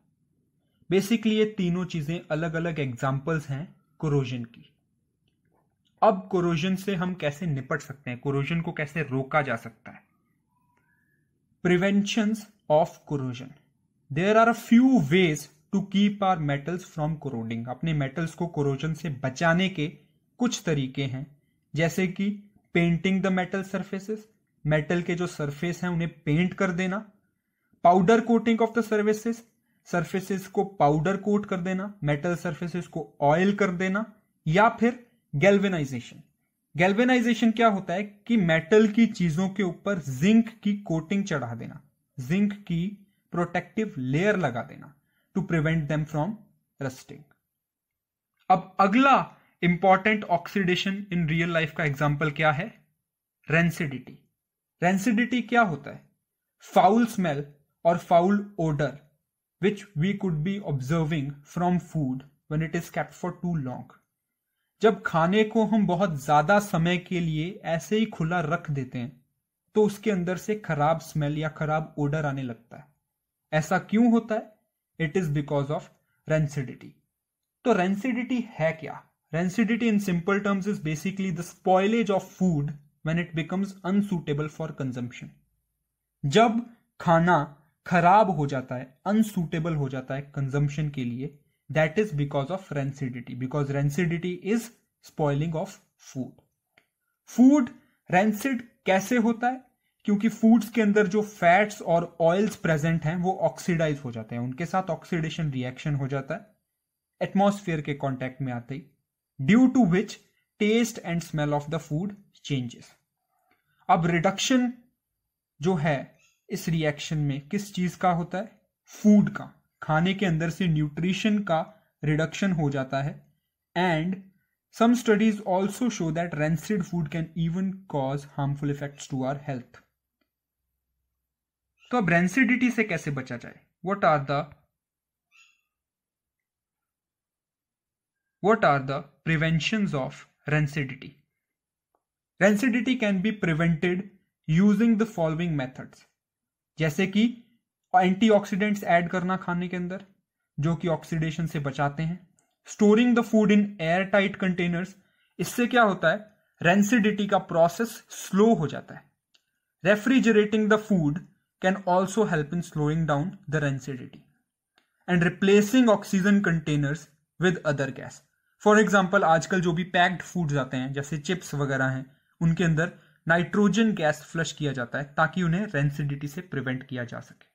बेसिकली ये तीनों चीजें अलग अलग एग्जांपल्स हैं कोरोजन की। अब कोरोजन से हम कैसे निपट सकते हैं? कोरोजन को कैसे रोका जा सकता है? Preventions of corrosion. There are a few ways to keep our metals from corroding. अपने मेटल्स को कोरोजन से बचाने के कुछ तरीके हैं, जैसे कि painting the metal surfaces. Metal के जो सरफेस हैं उन्हें पेंट कर देना। Powder coating of the surfaces को पाउडर कोट कर देना, मेटल सर्फेसेस को ऑयल कर देना, या फिर गैल्वेनाइजेशन। गैल्वेनाइजेशन क्या होता है कि मेटल की चीजों के ऊपर जिंक की कोटिंग चढ़ा देना, जिंक की प्रोटेक्टिव लेयर लगा देना to prevent them from rusting. अब अगला important oxidation in real life का एग्जांपल क्या है? रेंसिडिटी। रेंसिडिटी क्या होता है? फाउल स्मेल और foul odour which we could be observing from food when it is kept for too long. जब खाने को हम बहुत ज्यादा समय के लिए ऐसे ही खुला रख देते हैं तो उसके अंदर से खराब स्मेल या खराब ओडर आने लगता है। ऐसा क्यों होता है? It is because of rancidity. तो रेंसिडिटी है क्या? Rancidity in simple terms is basically the spoilage of food when it becomes unsuitable for consumption. जब खाना खराब हो जाता है, अनसूटेबल हो जाता है कंजम्पशन के लिए, that is because of rancidity, because rancidity is spoiling of food. Food rancid कैसे होता है? क्योंकि फूड्स के अंदर जो फैट्स और ऑयल्स प्रेजेंट हैं वो ऑक्सीडाइज हो जाते हैं, उनके साथ ऑक्सीडेशन रिएक्शन हो जाता है एटमॉस्फेयर के कांटेक्ट में आते ही, due to which taste and smell of the food changes. अब रिडक्शन जो है इस रिएक्शन में किस चीज का होता है? फूड का। खाने के अंदर से न्यूट्रिशन का रिडक्शन हो जाता है। And some studies also show that rancid food can even cause harmful effects to our health. तो अब रेंसिडिटी से कैसे बचा जाए? What are the preventions of rancidity? Rancidity can be prevented using the following methods, जैसे कि antioxidants add करना खाने के अंदर जो कि ऑक्सीडेशन से बचाते हैं। Storing the food in air tight containers, इससे क्या होता है? रेंसिडिटी का प्रोसेस स्लो हो जाता है। Refrigerating the food can also help in slowing down the rancidity. And replacing oxygen containers with other gas. For example आजकल जो भी पैक्ड फूड्स आते हैं जैसे चिप्स वगैरह हैं, उनके अंदर नाइट्रोजन गैस फ्लश किया जाता है ताकि उन्हें रेंसिडिटी से प्रिवेंट किया जा सके।